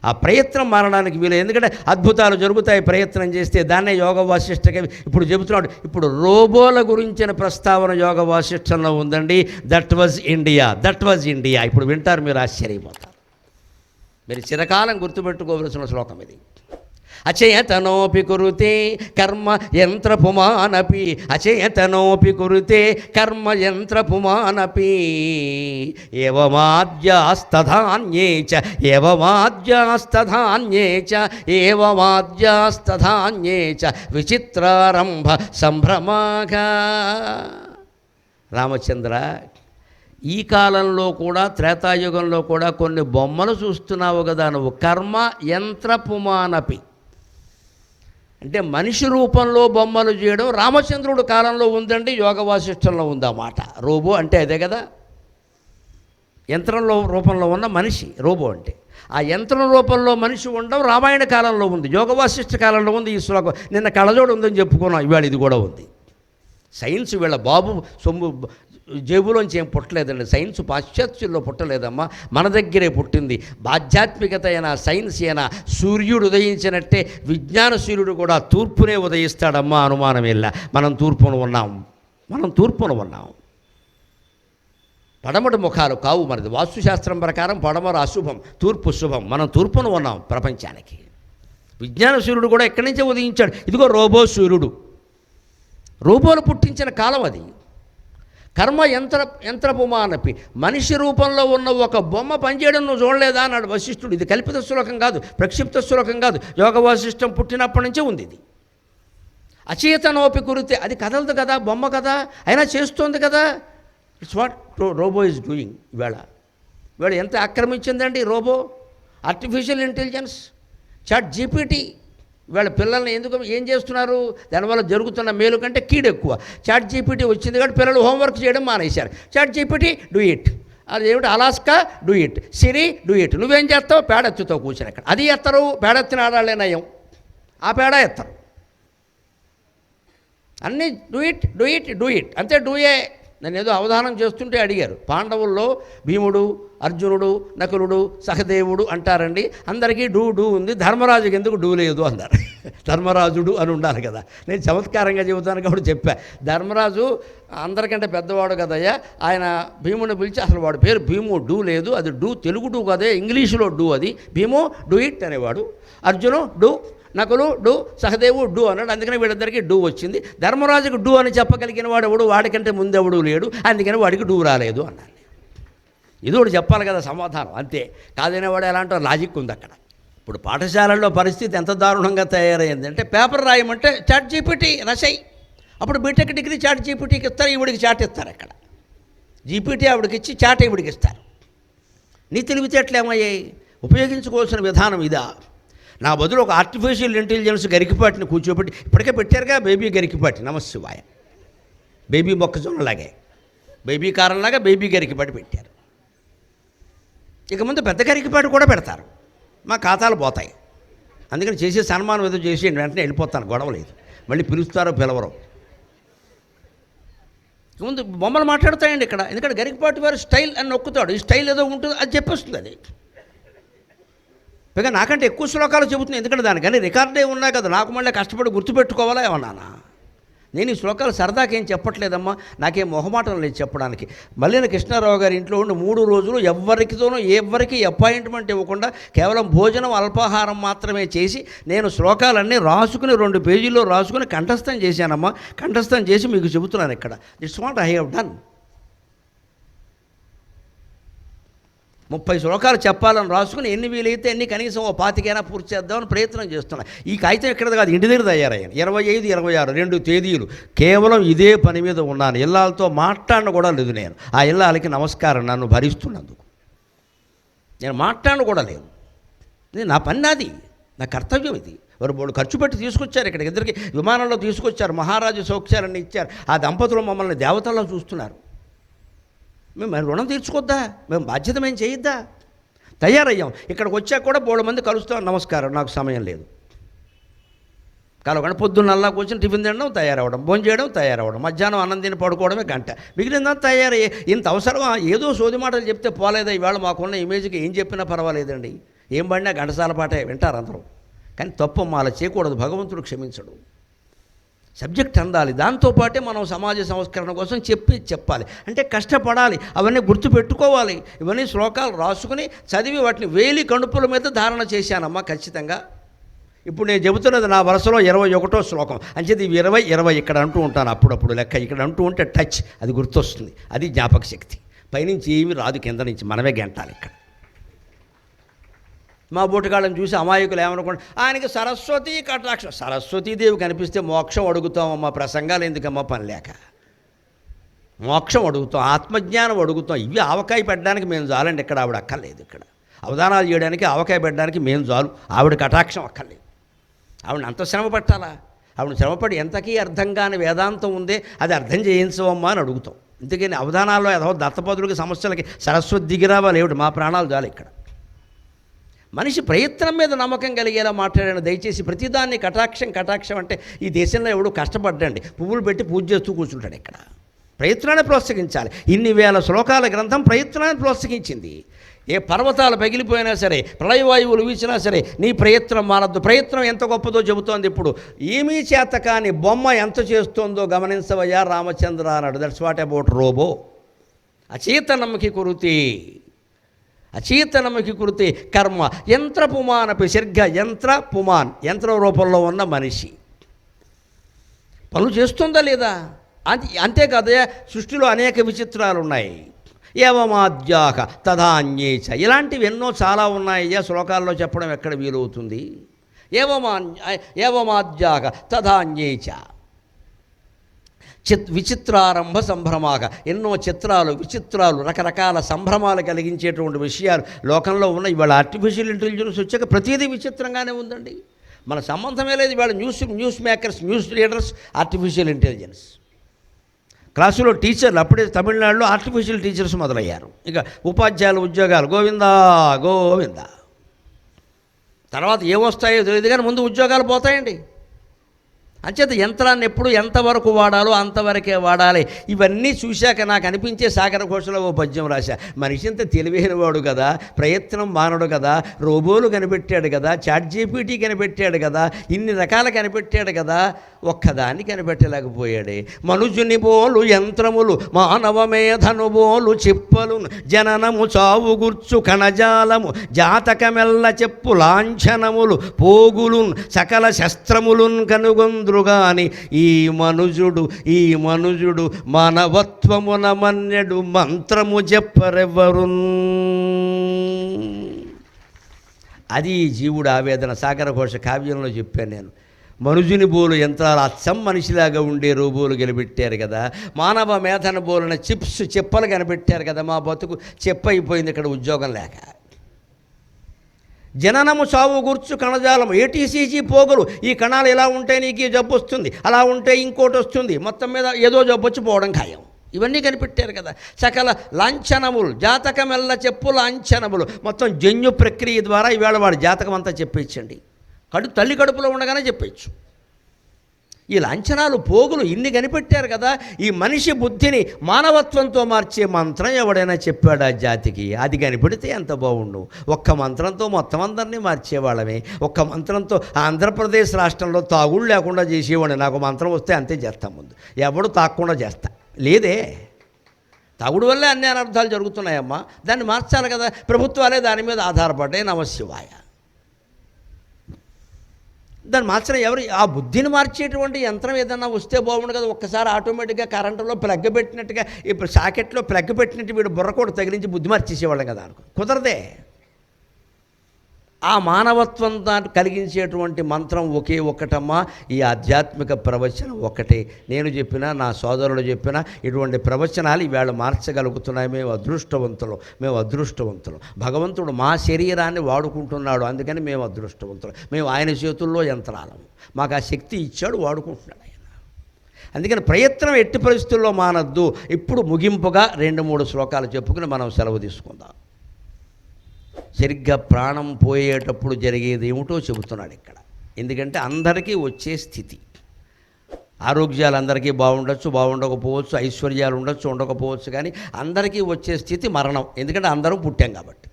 ఆ ప్రయత్నం మారడానికి వీలు. ఎందుకంటే అద్భుతాలు జరుగుతాయి ప్రయత్నం చేస్తే. దాన్నే యోగ వాసిష్ఠకి ఇప్పుడు చెబుతున్నాడు. ఇప్పుడు రోబోల గురించిన ప్రస్తావన యోగ వాసిష్ఠంలో ఉందండి. That was India. ఇప్పుడు వింటారు, మీరు ఆశ్చర్యపోతారు. మీరు చిరకాలం గుర్తుపెట్టుకోవలసిన శ్లోకం ఇది. అచేతనోపి కురుతే కర్మ యంత్రపుమానపి, అచేతనోపి కురుతే కర్మ యంత్రపుమానపి, ఏవమాద్యాస్తధాన్యే చ విచిత్రారంభ సంభ్రమాగా. రామచంద్ర, ఈ కాలంలో కూడా త్రేతాయుగంలో కూడా కొన్ని బొమ్మలు చూస్తున్నావు కదా నువ్వు. కర్మ యంత్రపుమానపి అంటే మనిషి రూపంలో బొమ్మలు చేయడం రామచంద్రుడు కాలంలో ఉందండి, యోగ వాసిష్ఠంలో ఉందన్నమాట. రోబో అంటే అదే కదా, యంత్రంలో రూపంలో ఉన్న మనిషి రోబో అంటే. ఆ యంత్రం రూపంలో మనిషి ఉండడం రామాయణ కాలంలో ఉంది, యోగ వాసిష్ఠ కాలంలో ఉంది. ఈ శ్లోకం నిన్న కళ్ళజోడు ఉందని చెప్పుకున్నాం, ఇవాళ ఇది కూడా ఉంది. సైన్స్ వీళ్ళ బాబు సొమ్ము జేబులోంచి ఏం పుట్టలేదండి. సైన్స్ పాశ్చాత్యుల్లో పుట్టలేదమ్మా, మన దగ్గరే పుట్టింది. ఆధ్యాత్మికత అయినా సైన్స్ అయినా సూర్యుడు ఉదయించినట్టే విజ్ఞాన సూర్యుడు కూడా తూర్పునే ఉదయిస్తాడమ్మా, అనుమానం ఇలా. మనం తూర్పున ఉన్నాం. పడమటి ముఖాలు కావు మనది. వాస్తుశాస్త్రం ప్రకారం పడమర అశుభం, తూర్పు శుభం. మనం తూర్పున ఉన్నాం ప్రపంచానికి. విజ్ఞాన సూర్యుడు కూడా ఎక్కడి నుంచే ఉదయించాడు. ఇదిగో రోబో సూర్యుడు, రోబోలు పుట్టించిన కాలం అది. కర్మ యంత్రపుమానపి, మనిషి రూపంలో ఉన్న ఒక బొమ్మ పనిచేయడం నువ్వు చూడలేదా అన్నాడు వశిష్ఠుడు. ఇది కల్పిత శ్లోకం కాదు, ప్రక్షిప్త శ్లోకం కాదు, యోగ వాసిష్టం పుట్టినప్పటి నుంచే ఉంది ఇది. అచేతనోపి కురితే, అది కదలదు కదా, బొమ్మ కదా, అయినా చేస్తోంది కదా. It's what robo is doing. ఇవాళ ఎంత ఆక్రమించిందండి robo. Artificial intelligence, ChatGPT. వీళ్ళ పిల్లల్ని ఏం చేస్తున్నారు, దానివల్ల జరుగుతున్న మేలు కంటే కీడు ఎక్కువ. చాట్ జీపీటీ వచ్చింది కాబట్టి పిల్లలు హోంవర్క్ చేయడం మానేశారు. చాట్ జీపీటీ డూ ఇట్, అదేమిటి Alaska do it, Siri do it. నువ్వేం చేస్తావు, పేడెత్తుతో కూర్చొని అక్కడ. అది ఎత్తరు, పేడెత్తిన ఆడాలే నయం, ఆ పేడ ఎత్తరు. అన్నీ డూ ఇట్ అంతే. డూయే. నేను ఏదో అవధానం చేస్తుంటే అడిగారు, పాండవుల్లో భీముడు, అర్జునుడు, నకులుడు, సహదేవుడు అంటారండి, అందరికీ డూ ఉంది, ధర్మరాజుకి ఎందుకు డూ లేదు అన్నారు. ధర్మరాజుడు అని ఉండాలి కదా. నేను చమత్కారంగా చెబుతాను కాబట్టి చెప్పా. ధర్మరాజు అందరికంటే పెద్దవాడు కదయ్యా, ఆయన భీముని పిలిచి అసలు వాడు పేరు భీము, డూ లేదు, అది డూ తెలుగు డూ కదే, ఇంగ్లీషులో డూ, అది భీము డూ ఇట్ అనేవాడు, Arjun do, Nakul do, Sahadev do అన్నాడు. అందుకని వీళ్ళిద్దరికీ డూ వచ్చింది. ధర్మరాజుకు డూ అని చెప్పగలిగిన వాడు ఎవడు, వాడికంటే ముందెవడు లేడు, అందుకని వాడికి డూ రాలేదు అన్నాడు. ఇది ఒకటి చెప్పాలి కదా సమాధానం, అంతే. కాదనేవాడు ఎలాంటి లాజిక్ ఉంది అక్కడ. ఇప్పుడు పాఠశాలల్లో పరిస్థితి ఎంత దారుణంగా తయారైంది అంటే, పేపర్ రాయమంటే చాట్ జీపీటీ రసై. అప్పుడు బీటెక్ డిగ్రీ చాట్ జీపీటీకి ఇస్తారు, ఈవిడికి చాట్ ఇస్తారు. అక్కడ జీపీటీ ఆవిడకి ఇచ్చి చాట్ ఈవిడికి ఇస్తారు. నీ తెలివితేటలు ఏమయ్యాయి? ఉపయోగించుకోవాల్సిన విధానం ఇదా? నా బదులు ఒక ఆర్టిఫిషియల్ ఇంటెలిజెన్స్ గరికిపాటిని కూర్చోబెట్టి, ఇప్పటికే పెట్టారుగా బేబీ గరికిపాటి, నమశివాయ, బేబీ మొక్కజొన్నలాగే, బేబీ కారంలాగా బేబీ గరికిపాటి పెట్టారు. ఇక ముందు పెద్ద గరికిపాటి కూడా పెడతారు. మా ఖాతాలు పోతాయి. అందుకని చేసే సన్మానం ఏదో చేసేయండి, వెంటనే వెళ్ళిపోతాను, గొడవ లేదు. మళ్ళీ పిలుస్తారో పిలవరో. ముందు బొమ్మలు మాట్లాడుతాయండి ఇక్కడ. ఎందుకంటే గరికిపాటి వారు స్టైల్ అని నొక్కుతాడు, ఈ స్టైల్ ఏదో ఉంటుంది, అది చెప్పేస్తుంది. అది పైగా నాకంటే ఎక్కువ శ్లోకాలు చెబుతున్నాయి, ఎందుకంటే దానికని రికార్డే ఉన్నాయి కదా, నాకు మళ్ళీ కష్టపడి గుర్తుపెట్టుకోవాలా ఏమన్నానా. నేను ఈ శ్లోకాలు సరదాకేం చెప్పట్లేదమ్మా, నాకేం మొహమాటం లేదు చెప్పడానికి. మల్లిన కృష్ణారావు గారి ఇంట్లో ఉండి 3 రోజులు ఎవరికి అపాయింట్మెంట్ ఇవ్వకుండా కేవలం భోజనం అల్పాహారం మాత్రమే చేసి నేను శ్లోకాలన్నీ రాసుకుని 2 పేజీల్లో రాసుకుని కంఠస్థం చేశానమ్మా. కంఠస్థం చేసి మీకు చెబుతున్నాను ఇక్కడ. It's what I have done. 30 శ్లోకాలు చెప్పాలని రాసుకుని ఎన్ని వీలైతే ఎన్ని, కనీసం 25 పూర్తి చేద్దామని ప్రయత్నం చేస్తున్నా. ఈ కాగితం ఎక్కడది కాదు, ఇంటి దగ్గర తయారయ్యాను. 25, 26 2 తేదీలు కేవలం ఇదే పని మీద ఉన్నాను. ఇల్లాలతో మాట్లాడను కూడా లేదు నేను. ఆ ఇల్లాలకి నమస్కారం, నన్ను భరిస్తున్నందుకు. నేను మాట్లాడను కూడా లేదు. నా పని నాది, నా కర్తవ్యం ఇది. వారు ఖర్చు పెట్టి తీసుకొచ్చారు ఇక్కడికి, ఇద్దరికి విమానంలో తీసుకొచ్చారు, మహారాజు సౌఖ్యాలన్నీ ఇచ్చారు. ఆ దంపతులు మమ్మల్ని దేవతల్లో చూస్తున్నారు. మేము రుణం తీర్చుకోద్దా, మేము బాధ్యత మేము చేయొద్దా? తయారయ్యాం. ఇక్కడికి వచ్చాక కూడా 3 మంది కలుస్తాం, నమస్కారం, నాకు సమయం లేదు. కలవకుండా పొద్దున్నల్లా కూర్చొని టిఫిన్ తినడం, తయారవడం, భోజనం చేయడం, తయారవడం, మధ్యాహ్నం అన్నం తిని పడుకోవడమే గంట. మిగిలిందా తయారయ్యే. ఇంత అవసరమా? ఏదో సోది మాటలు చెప్తే పోలేదా? ఇవాళ మాకున్న ఇమేజ్కి ఏం చెప్పినా పర్వాలేదండి. ఏం పడినా ఘంటసాల పాటే వింటారు అందరూ. కానీ తప్పమ్మా, అలా చేయకూడదు, భగవంతుడు క్షమించడు. సబ్జెక్ట్ అందాలి, దాంతోపాటే మనం సమాజ సంస్కరణ కోసం చెప్పాలి, అంటే కష్టపడాలి, అవన్నీ గుర్తుపెట్టుకోవాలి. ఇవన్నీ శ్లోకాలు రాసుకుని చదివి వాటిని వేలి కణుపుల మీద ధారణ చేశానమ్మా ఖచ్చితంగా. ఇప్పుడు నేను చెబుతున్నది నా వరుసలో 21వ శ్లోకం, అంచేది 20 ఇక్కడ అంటూ ఉంటాను అప్పుడప్పుడు లెక్క, ఇక్కడ అంటూ ఉంటే టచ్ అది గుర్తొస్తుంది, అది జ్ఞాపక శక్తి. పైనుంచి ఏమి రాదు, కింద నుంచి మనమే గెంటాలి. ఇక్కడ మా బోటుగాళ్ళని చూసి అమాయకులు ఏమనుకోండి, ఆయనకి సరస్వతి కటాక్షం, సరస్వతీదేవి కనిపిస్తే మోక్షం అడుగుతామమ్మా, ప్రసంగాలు ఎందుకమ్మా పని లేక, మోక్షం అడుగుతాం, ఆత్మజ్ఞానం అడుగుతాం. ఇవి ఆవకాయ పెట్టడానికి మేము చాలండి, ఇక్కడ ఆవిడ అక్కర్లేదు. ఇక్కడ అవధానాలు చేయడానికి ఆవకాయ పెట్టడానికి మేము చాలు, ఆవిడ కటాక్షం అక్కర్లేదు. ఆవిడని అంత శ్రమ పట్టాలా? ఆవిడ శ్రమపడి ఎంతకీ అర్థం కాని వేదాంతం ఉందే, అది అర్థం చేయించవమ్మా అని అడుగుతాం. ఇంతకని అవధానాల్లో ఏదో దత్తపదులకి సమస్యలకి సరస్వతి దిగిరావాలి ఏమిటి, మా ప్రాణాలు చాలు. ఇక్కడ మనిషి ప్రయత్నం మీద నమ్మకం కలిగేలా మాట్లాడాను. దయచేసి ప్రతిదాన్ని కటాక్షం అంటే ఈ దేశంలో ఎవడు కష్టపడ్డండి, పువ్వులు పెట్టి పూజ చేస్తూ కూర్చుంటాడు. ఇక్కడ ప్రయత్నాన్ని ప్రోత్సహించాలి. ఇన్ని వేల శ్లోకాల గ్రంథం ప్రయత్నాన్ని ప్రోత్సహించింది. ఏ పర్వతాలు పగిలిపోయినా సరే, ప్రళయవాయువులు వీచినా సరే, నీ ప్రయత్నం మానద్దు. ప్రయత్నం ఎంత గొప్పదో చెబుతోంది. ఇప్పుడు ఏమీ చేత కాని బొమ్మ ఎంత చేస్తోందో గమనించవయ్యా రామచంద్ర అన్నాడు. That's what about robo. అచేతనముకి కురుతే కర్మ యంత్ర పుమానపి శర్ఘ యంత్ర పుమాన్, యంత్ర రూపంలో ఉన్న మనిషి పనులు చేస్తుందా లేదా? అంతేకాదయా, సృష్టిలో అనేక విచిత్రాలు ఉన్నాయి. ఏవమాద్యాక తథాన్యేచ, ఇలాంటివి ఎన్నో చాలా ఉన్నాయ్యా, శ్లోకాల్లో చెప్పడం ఎక్కడ వీలవుతుంది? ఏవమాద్యాక తథాన్యేచ విచిత్రారంభ సంభ్రమాక, ఎన్నో చిత్రాలు విచిత్రాలు రకరకాల సంభ్రమాలు కలిగించేటువంటి విషయాలు లోకంలో ఉన్న. ఇవాళ ఆర్టిఫిషియల్ ఇంటెలిజెన్స్ వచ్చాక ప్రతిదీ విచిత్రంగానే ఉందండి. మన సంబంధమే లేదు. ఇవాళ news makers, news readers artificial intelligence. క్లాసులో టీచర్లు అప్పుడే తమిళనాడులో ఆర్టిఫిషియల్ టీచర్స్ మొదలయ్యారు. ఇక ఉపాధ్యాయుల ఉద్యోగాలు గోవిందా గోవిందా. తర్వాత ఏమొస్తాయో తెలియదు కానీ ముందు ఉద్యోగాలు పోతాయండి. అంచేత యంత్రాన్ని ఎప్పుడు ఎంతవరకు వాడాలో అంతవరకే వాడాలి. ఇవన్నీ చూశాక నాకు అనిపించే సాగర ఘోషలో ఓ పద్యం రాశా. మనిషి అంత తెలివైనవాడు కదా, ప్రయత్నం మానడు కదా, రోబోలు కనిపెట్టాడు కదా, చాట్ జీపీటీ కనిపెట్టాడు కదా, ఇన్ని రకాలు కనిపెట్టాడు కదా, ఒక్కదాన్ని కనిపెట్టలేకపోయాడే. మనుజుని బోలు యంత్రములు మానవ మేధను బోలు చిప్పలు జననము చావు గుర్చు కణజాలము జాతకమెల్ల చెప్పు లాంఛనములు పోగులు సకల శస్త్రములున్ కనుగొంద్రుగాని ఈ మనుజుడు మానవత్వమున మన్నెడు మంత్రము చెప్పరెవ్వరున్. అది జీవుడు ఆవేదన. సాగర ఘోష కావ్యంలో చెప్పాను నేను. మనుజుని బోలు యంత్రాలు అచ్చం మనిషిలాగా ఉండే రోబోలు కనిపెట్టారు కదా, మానవ మేధన బోలున చెప్పలు కనిపెట్టారు కదా. మా బతుకు చెప్పైపోయింది ఇక్కడ ఉద్యోగం లేక. జననము చావు గుర్చు కణజాలము, ఏటీసీజీ పోగులు, ఈ కణాలు ఇలా ఉంటే నీకు ఈ జబ్బు వస్తుంది, అలా ఉంటే ఇంకోటి వస్తుంది, మొత్తం మీద ఏదో జబ్బు వచ్చి పోవడం ఖాయం. ఇవన్నీ కనిపెట్టారు కదా. సకల లాంఛనములు జాతకమెల్ల చెప్పు లాంఛనములు, మొత్తం జన్యు ప్రక్రియ ద్వారా ఈవేళ వాడి జాతకం అంతా చెప్పేచ్చండి. తల్లి కడుపులో ఉండగానే చెప్పచ్చు. ఈ లాంఛనాలు పోగులు ఇన్ని కనిపెట్టారు కదా. ఈ మనిషి బుద్ధిని మానవత్వంతో మార్చే మంత్రం ఎవడైనా చెప్పాడా జాతికి? అది కనిపెడితే ఎంత బాగుండు. ఒక్క మంత్రంతో మొత్తం అందరినీ మార్చేవాళ్ళమే. ఒక్క మంత్రంతో ఆంధ్రప్రదేశ్ రాష్ట్రంలో తాగుళ్ళు లేకుండా చేసేవాడిని. నాకు మంత్రం వస్తే అంతే చేస్తాం. ముందు ఎవడు తాగకుండా చేస్తా లేదే. తాగుడు వల్లే అన్ని అనర్థాలు జరుగుతున్నాయమ్మా. దాన్ని మార్చాలి కదా. ప్రభుత్వాలే దాని మీద ఆధారపడ్డాయి. నమశివాయ. దాన్ని మార్చడం ఎవరు? ఆ బుద్ధిని మార్చేటువంటి యంత్రం ఏదన్నా వస్తే బాగుండు కదా. ఒక్కసారి ఆటోమేటిక్గా కరెంటులో ప్లగ్ పెట్టినట్టుగా, ఇప్పుడు సాకెట్లో ప్లగ్ పెట్టినట్టు వీడు బుర్ర కూడా తగిలించి బుద్ధి మార్చేసేవాళ్ళం కదా అనుకో. కుదరదే. ఆ మానవత్వం దాంట్లో కలిగించేటువంటి మంత్రం ఒకే ఒక్కటమ్మా. ఈ ఆధ్యాత్మిక ప్రవచనం ఒకటే. నేను చెప్పినా, నా సోదరులు చెప్పినా, ఇటువంటి ప్రవచనాలు ఈవేళ మార్చగలుగుతున్నాయి. మేము అదృష్టవంతులు. భగవంతుడు మా శరీరాన్ని వాడుకుంటున్నాడు, అందుకని మేము అదృష్టవంతులు. మేము ఆయన చేతుల్లో యంత్రాలము. మాకు ఆ శక్తి ఇచ్చాడు, వాడుకుంటున్నాడు ఆయన. అందుకని ప్రయత్నం ఎట్టి పరిస్థితుల్లో మానద్దు. ఇప్పుడు ముగింపుగా 2-3 శ్లోకాలు చెప్పుకుని మనం సెలవు తీసుకుందాం. సరిగ్గా ప్రాణం పోయేటప్పుడు జరిగేది ఏమిటో చెబుతున్నాడు ఇక్కడ. ఎందుకంటే అందరికీ వచ్చే స్థితి. ఆరోగ్యాలు అందరికీ బాగుండకపోవచ్చు, ఐశ్వర్యాలు ఉండకపోవచ్చు, కానీ అందరికీ వచ్చే స్థితి మరణం. ఎందుకంటే అందరం పుట్టాం కాబట్టి.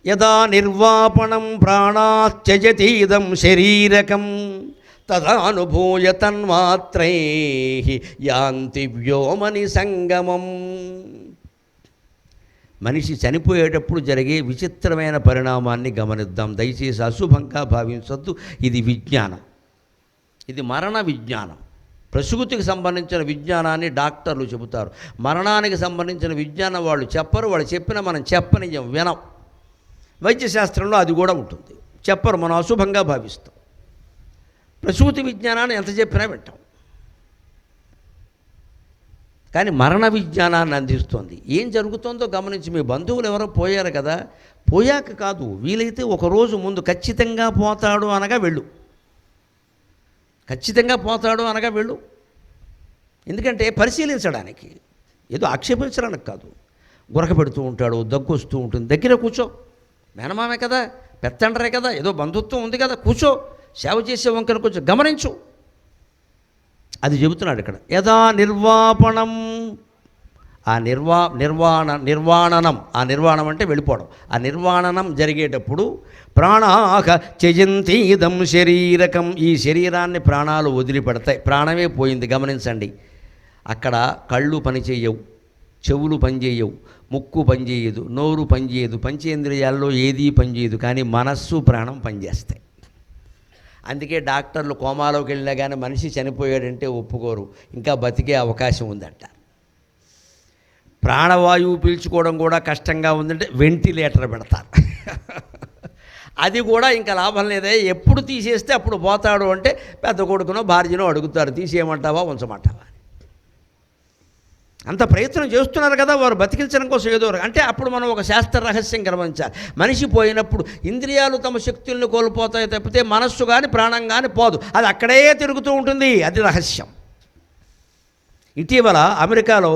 యదా నిర్వాపణం ప్రాణాత్యజతీదం శరీరకం తదానుభూయ తన్మాత్రై యాంతి వ్యోమని సంగమం. మనిషి చనిపోయేటప్పుడు జరిగే విచిత్రమైన పరిణామాన్ని గమనిద్దాం. దయచేసి అశుభంగా భావించొద్దు. ఇది విజ్ఞానం, ఇది మరణ విజ్ఞానం. ప్రసూతికి సంబంధించిన విజ్ఞానాన్ని డాక్టర్లు చెబుతారు. మరణానికి సంబంధించిన విజ్ఞానం వాళ్ళు చెప్పరు. వాళ్ళు చెప్పినా మనం చెప్పనియం, వినం. వైద్యశాస్త్రంలో అది కూడా ఉంటుంది. చెప్పరు, మనం అశుభంగా భావిస్తాం. ప్రసూతి విజ్ఞానాన్ని ఎంత చెప్పినా వింటాం. కానీ మరణ విజ్ఞానాన్ని అందిస్తుంది. ఏం జరుగుతుందో గమనించి, మీ బంధువులు ఎవరో పోయారు కదా, పోయాక కాదు, వీలైతే ఒకరోజు ముందు ఖచ్చితంగా పోతాడు అనగా వెళ్ళు. ఖచ్చితంగా పోతాడు అనగా వెళ్ళు. ఎందుకంటే పరిశీలించడానికి, ఏదో ఆక్షేపించడానికి కాదు. గురక పెడుతూ ఉంటాడు, దగ్గు వస్తూ ఉంటుంది, దగ్గర కూర్చో. మేనమామే కదా, పెత్తండరే కదా, ఏదో బంధుత్వం ఉంది కదా, కూర్చో. సేవ చేసే వంకను కొంచెం గమనించు. అది చెబుతున్నాడు ఇక్కడ. యదా నిర్వాపణం, ఆ నిర్వాణనం, ఆ నిర్వాణం అంటే వెళ్ళిపోవడం. ఆ నిర్వాణనం జరిగేటప్పుడు ప్రాణాహ త్యజంతీదం శరీరకం, ఈ శరీరాన్ని ప్రాణాలు వదిలిపెడతాయి. ప్రాణమే పోయింది. గమనించండి, అక్కడ కళ్ళు పనిచేయవు, చెవులు పనిచేయవు, ముక్కు పనిచేయదు, నోరు పనిచేయదు, పంచేంద్రియాల్లో ఏదీ పనిచేయదు. కానీ మనస్సు, ప్రాణం పనిచేస్తాయి. అందుకే డాక్టర్లు కోమాలోకి వెళ్ళినా కానీ మనిషి చనిపోయాడంటే ఒప్పుకోరు, ఇంకా బతికే అవకాశం ఉందంట. ప్రాణవాయువు పీల్చుకోవడం కూడా కష్టంగా ఉందంటే వెంటిలేటర్ పెడతారు. అది కూడా ఇంకా లాభం లేదే, ఎప్పుడు తీసేస్తే అప్పుడు పోతాడు అంటే పెద్ద కొడుకునో భార్యనో అడుగుతారు, తీసేయమంటావా ఉంచమంటావా. అంత ప్రయత్నం చేస్తున్నారు కదా వారు బతికించడం కోసం ఏదో. అంటే అప్పుడు మనం ఒక శాస్త్ర రహస్యం గమనించాలి. మనిషి పోయినప్పుడు ఇంద్రియాలు తమ శక్తుల్ని కోల్పోతాయి తప్పితే మనస్సు కానీ ప్రాణం కానీ పోదు, అది అక్కడే తిరుగుతూ ఉంటుంది. అది రహస్యం. ఇటీవల అమెరికాలో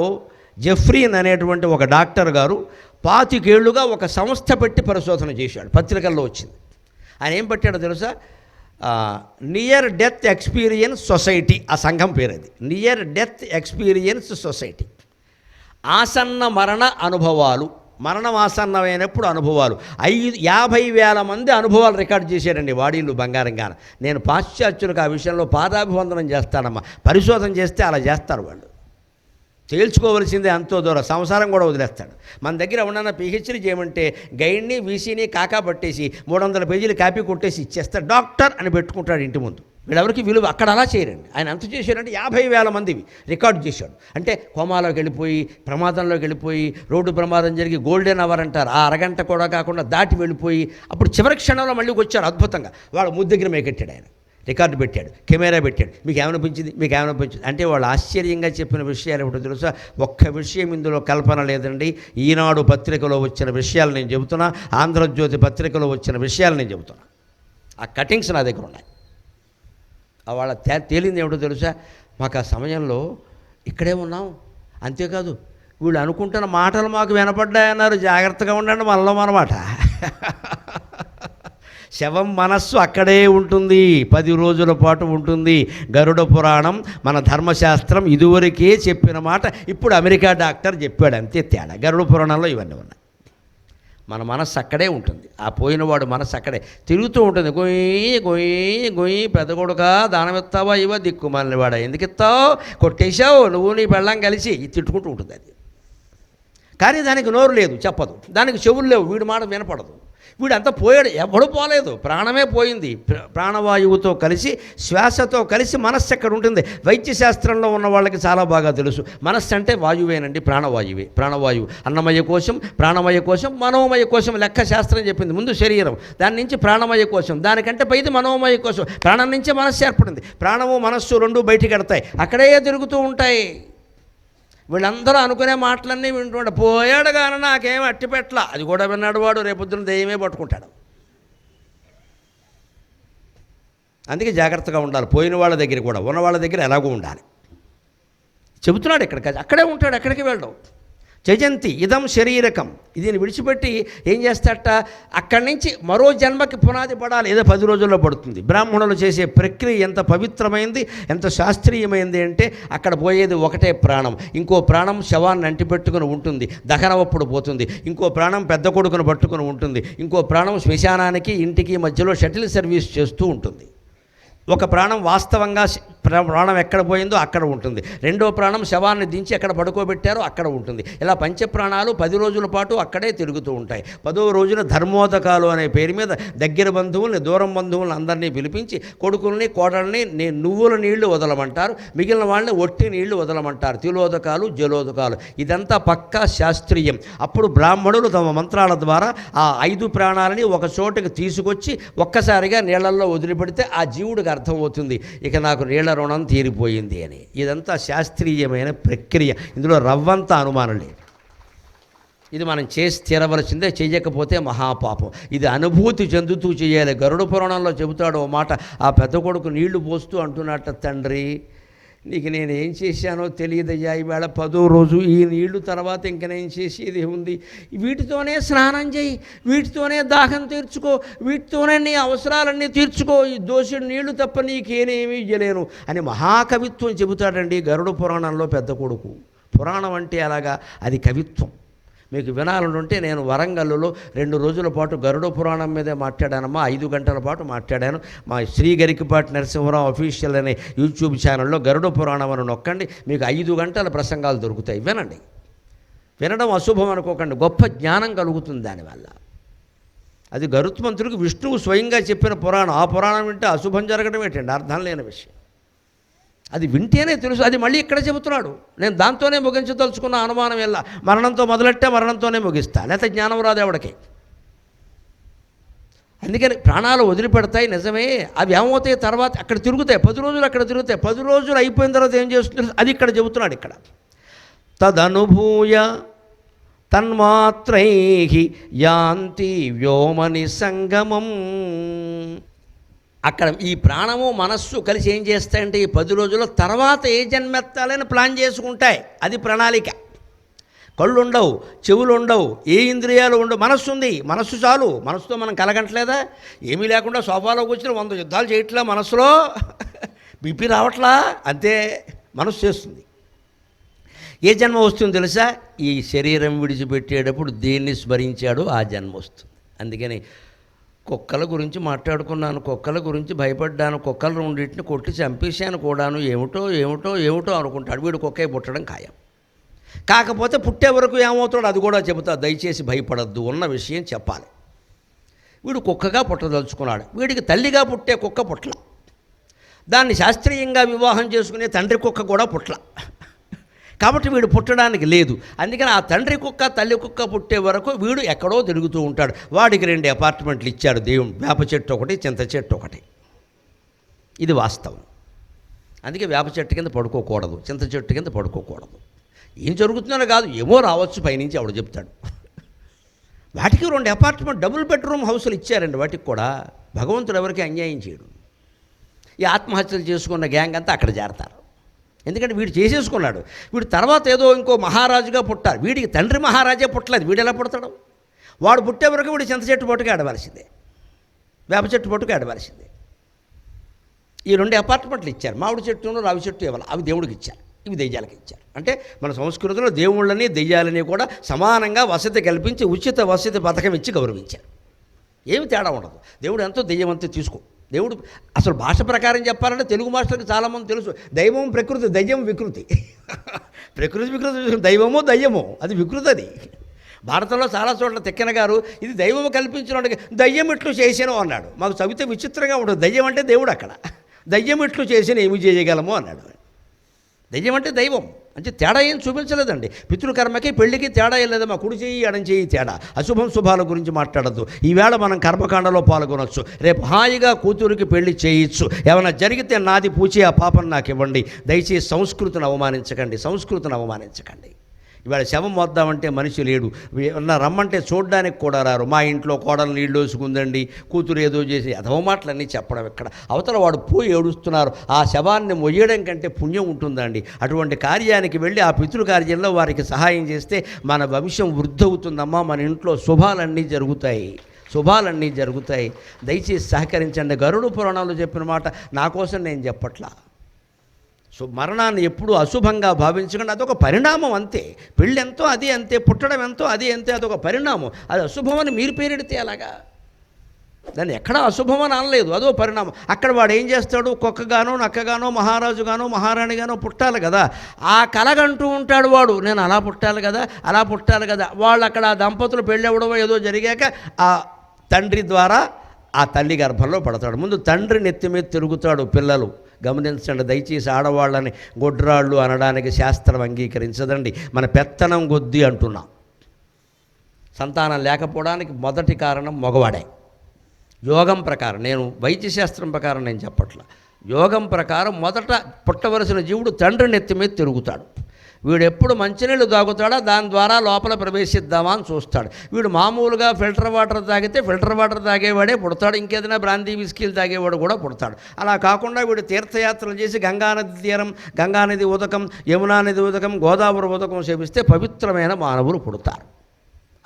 జెఫ్రీన్ అనేటువంటి ఒక డాక్టర్ గారు 25 ఏళ్లుగా ఒక సంస్థ పెట్టి పరిశోధన చేశాడు. పత్రికల్లో వచ్చింది. ఆయన ఏం పెట్టాడో తెలుసా? నియర్ డెత్ ఎక్స్పీరియన్స్ సొసైటీ, ఆ సంఘం పేరు అది. Near death experience society. ఆసన్న మరణ అనుభవాలు, మరణం ఆసన్నమైనప్పుడు అనుభవాలు. 50,000 మంది అనుభవాలు రికార్డు చేశారండి. వాడీళ్ళు బంగారంగాన. నేను పాశ్చాత్యులకు ఆ విషయంలో పాదాభివందనం చేస్తానమ్మా. పరిశోధన చేస్తే అలా చేస్తారు వాళ్ళు. తేల్చుకోవలసిందే అంతో దూరం, సంసారం కూడా వదిలేస్తాడు. మన దగ్గర ఉన్న పిహెచ్డీ చేయమంటే గైడ్ని వీసీని కాకా పట్టేసి 300 పేజీలు కాపీ కొట్టేసి ఇచ్చేస్తాడు. డాక్టర్ అని పెట్టుకుంటాడు ఇంటి ముందు. వీళ్ళెవరికి విలువ. అక్కడ అలా చేయరండి. ఆయన ఎంత చేశారంటే 50,000 మందివి రికార్డు చేశాడు. అంటే కోమాలోకి వెళ్ళిపోయి, ప్రమాదంలోకి వెళ్ళిపోయి, రోడ్డు ప్రమాదం జరిగి గోల్డెన్ అవర్ అంటారు, ఆ అరగంట కూడా కాకుండా దాటి వెళ్ళిపోయి అప్పుడు చివరి క్షణంలో మళ్ళీ వచ్చారు అద్భుతంగా. వాళ్ళ ముద్దు దగ్గర మేకెట్టాడు ఆయన, రికార్డు పెట్టాడు, కెమెరా పెట్టాడు. మీకు ఏమనిపించింది, మీకు ఏమనిపించింది అంటే వాళ్ళు ఆశ్చర్యంగా చెప్పిన విషయాలు ఏమిటో తెలుసా? ఒక్క విషయం ఇందులో కల్పన లేదండి. ఈనాడు పత్రికలో వచ్చిన విషయాలు నేను చెబుతున్నా, ఆంధ్రజ్యోతి పత్రికలో వచ్చిన విషయాలు నేను చెబుతున్నా. ఆ కటింగ్స్ నా దగ్గర ఉన్నాయి. వాళ్ళ తేలింది ఏమిటో తెలుసా? మాకు ఆ సమయంలో ఇక్కడే ఉన్నాం, అంతేకాదు వీళ్ళు అనుకుంటున్న మాటలు మాకు వినపడ్డాయన్నారు, జాగ్రత్తగా ఉండండి మనలో అన్నమాట. శవం మనస్సు అక్కడే ఉంటుంది, 10 రోజుల పాటు ఉంటుంది. గరుడ పురాణం, మన ధర్మశాస్త్రం ఇదివరకే చెప్పిన మాట ఇప్పుడు అమెరికా డాక్టర్ చెప్పాడు, అంతే తేడా. గరుడ పురాణంలో ఇవన్నీ ఉన్నాయి. మన మనస్సు అక్కడే ఉంటుంది. ఆ పోయినవాడు మనస్సు అక్కడే తిరుగుతూ ఉంటుంది. గొయ్యి గొయ్యి గొయ్యి, పెద్ద కొడుక దానం ఇస్తావా, ఇవా దిక్కుమాలిన వాడా, ఎందుకు ఇస్తావు, కొట్టేశావు, నువ్వు నీ పెళ్ళం కలిసి తిట్టుకుంటూ ఉంటుంది అది. కానీ దానికి నోరు లేదు, చెప్పదు. దానికి చెవులు లేవు, వీడి మాట వినపడదు. వీడంతా పోయాడు, ఎవడు పోలేదు, ప్రాణమే పోయింది. ప్రాణవాయువుతో కలిసి, శ్వాసతో కలిసి మనస్సు ఎక్కడ ఉంటుంది. వైద్యశాస్త్రంలో ఉన్న వాళ్ళకి చాలా బాగా తెలుసు. మనస్సు అంటే వాయువేనండి, ప్రాణవాయువే. ప్రాణవాయువు అన్నమయ కోశం, ప్రాణమయ కోశం, మనోమయ కోశం. లెక్క శాస్త్రం చెప్పింది ముందు శరీరం, దాని నుంచి ప్రాణమయ కోశం, దానికంటే పైది మనోమయ కోశం. ప్రాణం నుంచే మనస్సు ఏర్పడింది. ప్రాణము మనస్సు రెండు బయటికి ఎడతాయి, అక్కడే తిరుగుతూ ఉంటాయి. వీళ్ళందరూ అనుకునే మాటలన్నీ వింటుండే. పోయాడు కానీ నాకేం అట్టిపెట్ల, అది కూడా విన్నాడు వాడు, రేపొద్దున దెయ్యమే పట్టుకుంటాడు. అందుకే జాగ్రత్తగా ఉండాలి. పోయిన వాళ్ళ దగ్గర కూడా, ఉన్న వాళ్ళ దగ్గర ఎలాగో ఉండాలి. చెబుతున్నాడు ఇక్కడ, అక్కడే ఉంటాడు, ఎక్కడికి వెళ్ళడం. త్యజంతి ఇదం శరీరకం, దీన్ని విడిచిపెట్టి ఏం చేస్తారట, అక్కడి నుంచి మరో జన్మకి పునాది పడాలి. ఏదో 10 రోజుల్లో పడుతుంది. బ్రాహ్మణులు చేసే ప్రక్రియ ఎంత పవిత్రమైంది, ఎంత శాస్త్రీయమైంది అంటే అక్కడ పోయేది ఒకటే ప్రాణం. ఇంకో ప్రాణం శవాన్ని అంటిపెట్టుకుని ఉంటుంది, దహనవప్పుడు పోతుంది. ఇంకో ప్రాణం పెద్ద కొడుకును పట్టుకుని ఉంటుంది. ఇంకో ప్రాణం శ్మశానానికి ఇంటికి మధ్యలో షటిల్ సర్వీస్ చేస్తూ ఉంటుంది. ఒక ప్రాణం వాస్తవంగా ప్రాణం ఎక్కడ పోయిందో అక్కడ ఉంటుంది. రెండో ప్రాణం శవాన్ని దించి ఎక్కడ పడుకోబెట్టారో అక్కడ ఉంటుంది. ఇలా పంచప్రాణాలు 10 రోజుల పాటు అక్కడే తిరుగుతూ ఉంటాయి. 10వ రోజున ధర్మోదకాలు అనే పేరు మీద దగ్గర బంధువుల్ని, దూరం బంధువులను అందరినీ పిలిపించి కొడుకుల్ని, కోడల్ని నువ్వుల నీళ్లు వదలమంటారు, మిగిలిన వాళ్ళని ఒట్టి నీళ్లు వదలమంటారు. తిలోదకాలు, జలోదకాలు, ఇదంతా పక్కా శాస్త్రీయం. అప్పుడు బ్రాహ్మణులు తమ మంత్రాల ద్వారా ఆ 5 ప్రాణాలని ఒక చోటుకి తీసుకొచ్చి ఒక్కసారిగా నీళ్లలో వదిలిపెడితే ఆ జీవుడికి అర్థమవుతుంది, ఇక నాకు నీళ్ల రుణం తీరిపోయింది అని. ఇదంతా శాస్త్రీయమైన ప్రక్రియ, ఇందులో రవ్వంత అనుమానం లేదు. ఇది మనం చేసి తీరవలసిందే, చెయ్యకపోతే మహాపాపం. ఇది అనుభూతి చెందుతూ చేయాలి. గరుడ పురాణంలో చెబుతాడు ఓ మాట, ఆ పెద్ద కొడుకు నీళ్లు పోస్తూ అంటున్నట్ట, తండ్రి నీకు నేను ఏం చేశానో తెలియదయ్యా, ఈవేళ 10వ రోజు, ఈ నీళ్లు తర్వాత ఇంక నేను చేసేది ఉంది, వీటితోనే స్నానం చేయి, వీటితోనే దాహం తీర్చుకో, వీటితోనే నీ అవసరాలన్నీ తీర్చుకో, ఈ దోషుడు నీళ్లు తప్ప నీకేనేమీ ఇయ్యలేను అని మహాకవిత్వం చెబుతాడండి గరుడ పురాణంలో పెద్ద కొడుకు. పురాణం అంటే అలాగా, అది కవిత్వం. మీకు వినాలనుంటే నేను వరంగల్లో 2 రోజుల పాటు గరుడ పురాణం మీదే మాట్లాడానమ్మా. 5 గంటల పాటు మాట్లాడాను. మా శ్రీ గరికపాటి నరసింహరావు అఫీషియల్ అనే యూట్యూబ్ ఛానల్లో గరుడ పురాణం అని నొక్కండి, మీకు 5 గంటల ప్రసంగాలు దొరుకుతాయి. వినండి. వినడం అశుభం అనుకోకండి, గొప్ప జ్ఞానం కలుగుతుంది దానివల్ల. అది గరుత్మంతుడికి విష్ణువు స్వయంగా చెప్పిన పురాణం. ఆ పురాణం వింటే అశుభం జరగడం ఏంటండి, అర్థం లేని విషయం. అది వింటేనే తెలుసు. అది మళ్ళీ ఇక్కడ చెబుతున్నాడు. నేను దాంతోనే ముగించదలుచుకున్న, అనుమానం వెళ్ళా, మరణంతో మొదలెట్టే మరణంతోనే ముగిస్తా, లేకపోతే జ్ఞానం రాదు ఎవడికి. అందుకని ప్రాణాలు వదిలిపెడతాయి నిజమే, అవి ఏమవుతాయి తర్వాత అక్కడ తిరుగుతాయి. 10 రోజులు అక్కడ తిరుగుతాయి. 10 రోజులు అయిపోయిన తర్వాత ఏం చేస్తుంది, అది ఇక్కడ చెబుతున్నాడు. ఇక్కడ తదనుభూయ తన్మాత్రై యాంతి వ్యోమని సంగమం. అక్కడ ఈ ప్రాణము మనస్సు కలిసి ఏం చేస్తాయంటే ఈ 10 రోజుల తర్వాత ఏ జన్మెత్తాలని ప్లాన్ చేసుకుంటాయి. అది ప్రణాళిక. కళ్ళు ఉండవు, చెవులు ఉండవు, ఏ ఇంద్రియాలు ఉండవు, మనస్సు ఉంది. మనస్సు చాలు. మనస్సుతో మనం కలగంటలేదా? ఏమీ లేకుండా సోఫాలో కూర్చొని 100 యుద్ధాలు చేయట్లా మనసులో, బీపీ రావట్లా, అంతే మనస్సు చేస్తుంది. ఏ జన్మ వస్తుందో తెలుసా? ఈ శరీరం విడిచిపెట్టేటప్పుడు దేన్ని స్మరించాడో ఆ జన్మ వస్తుంది. అందుకని కుక్కల గురించి మాట్లాడుకున్నాను, కుక్కల గురించి భయపడ్డాను, కుక్కల రెండింటిని కొట్టి చంపేశాను కూడాను, ఏమిటో ఏమిటో ఏమిటో అనుకుంటాడు. వీడు కుక్కే పుట్టడం ఖాయం. కాకపోతే పుట్టే వరకు ఏమవుతాడో అది కూడా చెబుతా, దయచేసి భయపడద్దు, ఉన్న విషయం చెప్పాలి. వీడు కుక్కగా పుట్టదలుచుకున్నాడు. వీడికి తల్లిగా పుట్టే కుక్క పుట్ల, దాన్ని శాస్త్రీయంగా వివాహం చేసుకునే తండ్రి కుక్క కూడా పుట్ల. కాబట్టి వీడు పుట్టడానికి లేదు. అందుకని ఆ తండ్రి కుక్క తల్లి కుక్క పుట్టే వరకు వీడు ఎక్కడో తిరుగుతూ ఉంటాడు. వాడికి 2 అపార్ట్మెంట్లు ఇచ్చాడు దేవుడు, వేప చెట్టు ఒకటి, చింత చెట్టు ఒకటి. ఇది వాస్తవం. అందుకే వేప చెట్టు కింద పడుకోకూడదు, చింత చెట్టు కింద పడుకోకూడదు. ఏం జరుగుతుందో కాదు, ఏమో రావచ్చు పైనుంచి, ఆవిడ చెప్తాడు. వాటికి 2 అపార్ట్మెంట్ డబుల్ బెడ్రూమ్ హౌసులు ఇచ్చారండి. వాటికి కూడా భగవంతుడు ఎవరికి అన్యాయం చేయడు. ఈ ఆత్మహత్యలు చేసుకున్న గ్యాంగ్ అంతా అక్కడ చేరతారు. ఎందుకంటే వీడు చేసేసుకున్నాడు. వీడు తర్వాత ఏదో ఇంకో మహారాజుగా పుట్టారు. వీడికి తండ్రి మహారాజే పుట్టలేదు, వీడు ఎలా పుడతాడు? వాడు పుట్టే వరకు వీడు చింత చెట్టు పట్టుకు ఆడవలసిందే, వేప చెట్టు పట్టుకు ఆడవలసిందే. ఈ 2 అపార్ట్మెంట్లు ఇచ్చారు. మామిడి చెట్టును రావి చెట్టు ఇవ్వాలి, అవి దేవుడికి ఇచ్చారు, ఇవి దెయ్యాలకి ఇచ్చారు. అంటే మన సంస్కృతిలో దేవుళ్ళని దెయ్యాలని కూడా సమానంగా వసతి కల్పించి ఉచిత వసతి పథకం ఇచ్చి గౌరవించారు. ఏమి తేడా ఉండదు. దేవుడు ఎంతో దెయ్యం అంతే తీసుకో. దేవుడు అసలు భాష ప్రకారం చెప్పాలంటే తెలుగు మాస్టర్కి చాలామంది తెలుసు, దైవం ప్రకృతి, దయ్యం వికృతి. ప్రకృతి వికృతి, దైవమో దయ్యమో అది వికృతి. అది భారతంలో చాలా చోట్ల తిక్కన గారు ఇది దైవము కల్పించినోడికి దయ్యం ఇట్లు చేసాను అన్నాడు. మాకు చదివితే విచిత్రంగా ఉంటుంది. దయ్యం అంటే దేవుడు, అక్కడ దయ్యం ఇట్లు చేసిన ఏమి చేయగలమో అన్నాడు. దయ్యం అంటే దైవం అంటే తేడా ఏం చూపించలేదండి. పితృకర్మకి పెళ్లికి తేడా ఏం లేదమ్మా. కుడి చేయి ఎడం చేయి తేడా. అశుభం శుభాల గురించి మాట్లాడద్దు. ఈవేళ మనం కర్మకాండలో పాల్గొనొచ్చు, రేపు హాయిగా కూతురికి పెళ్లి చేయొచ్చు. ఏమైనా జరిగితే నాది పూచి ఆ పాపను నాకు ఇవ్వండి. దయచేసి సంస్కృతిని అవమానించకండి, సంస్కృతిని అవమానించకండి. ఇవాళ శవం వద్దామంటే మనిషి లేడు, రమ్మంటే చూడడానికి కూడా రారు. మా ఇంట్లో కోడలు నీళ్ళు వేసుకుందండి, కూతురు ఏదో చేసి అధవ మాటలన్నీ చెప్పడం ఎక్కడ. అవతల వాడు పోయి ఏడుస్తున్నారు, ఆ శవాన్ని మొయ్యడం కంటే పుణ్యం ఉంటుందండి. అటువంటి కార్యానికి వెళ్ళి ఆ పితృకార్యంలో వారికి సహాయం చేస్తే మన వంశం వృద్ధి అవుతుందమ్మా, మన ఇంట్లో శుభాలన్నీ జరుగుతాయి. దయచేసి సహకరించండి. గరుడ పురాణంలో చెప్పిన మాట నా కోసం నేను చెప్పట్లా. మరణాన్ని ఎప్పుడూ అశుభంగా భావించకుండా, అదొక పరిణామం అంతే. పెళ్ళి ఎంతో అది అంతే, పుట్టడం ఎంతో అది అంతే, అదొక పరిణామం. అది అశుభమని మీరు పేరెడితే అలాగా, దాన్ని ఎక్కడా అశుభమని అనలేదు, అదో పరిణామం. అక్కడ వాడు ఏం చేస్తాడు, కుక్కగానో నక్కగానో మహారాజుగానో మహారాణిగానో పుట్టాలి కదా, ఆ కలగంటూ ఉంటాడు వాడు, నేను అలా పుట్టాలి కదా. వాళ్ళు అక్కడ ఆ దంపతులు పెళ్ళవడమో ఏదో జరిగాక ఆ తండ్రి ద్వారా ఆ తల్లి గర్భంలో పడతాడు. ముందు తండ్రి నెత్తి మీద తిరుగుతాడు. పిల్లలు గమనించండి దయచేసి, ఆడవాళ్ళని గొడ్రాళ్ళు అనడానికి శాస్త్రం అంగీకరించదండి. మన పెత్తనం కొద్దీ అంటున్నాం. సంతానం లేకపోవడానికి మొదటి కారణం మగవాడే. యోగం ప్రకారం, నేను వైద్యశాస్త్రం ప్రకారం నేను చెప్పట్ల, యోగం ప్రకారం మొదట పుట్టవలసిన జీవుడు తండ్రి నెత్తి మీద తిరుగుతాడు. వీడు ఎప్పుడు మంచినీళ్ళు తాగుతాడో దాని ద్వారా లోపల ప్రవేశిద్దామా అని చూస్తాడు. వీడు మామూలుగా ఫిల్టర్ వాటర్ తాగితే ఫిల్టర్ వాటర్ తాగేవాడే పుడతాడు, ఇంకేదైనా బ్రాందీ విస్కీలు తాగేవాడు కూడా పుడతాడు. అలా కాకుండా వీడు తీర్థయాత్రలు చేసి గంగానది తీరం, గంగానది ఉదకం, యమునా నది ఉదకం, గోదావరి ఉదకం సేవిస్తే పవిత్రమైన మానవులు పుడతారు.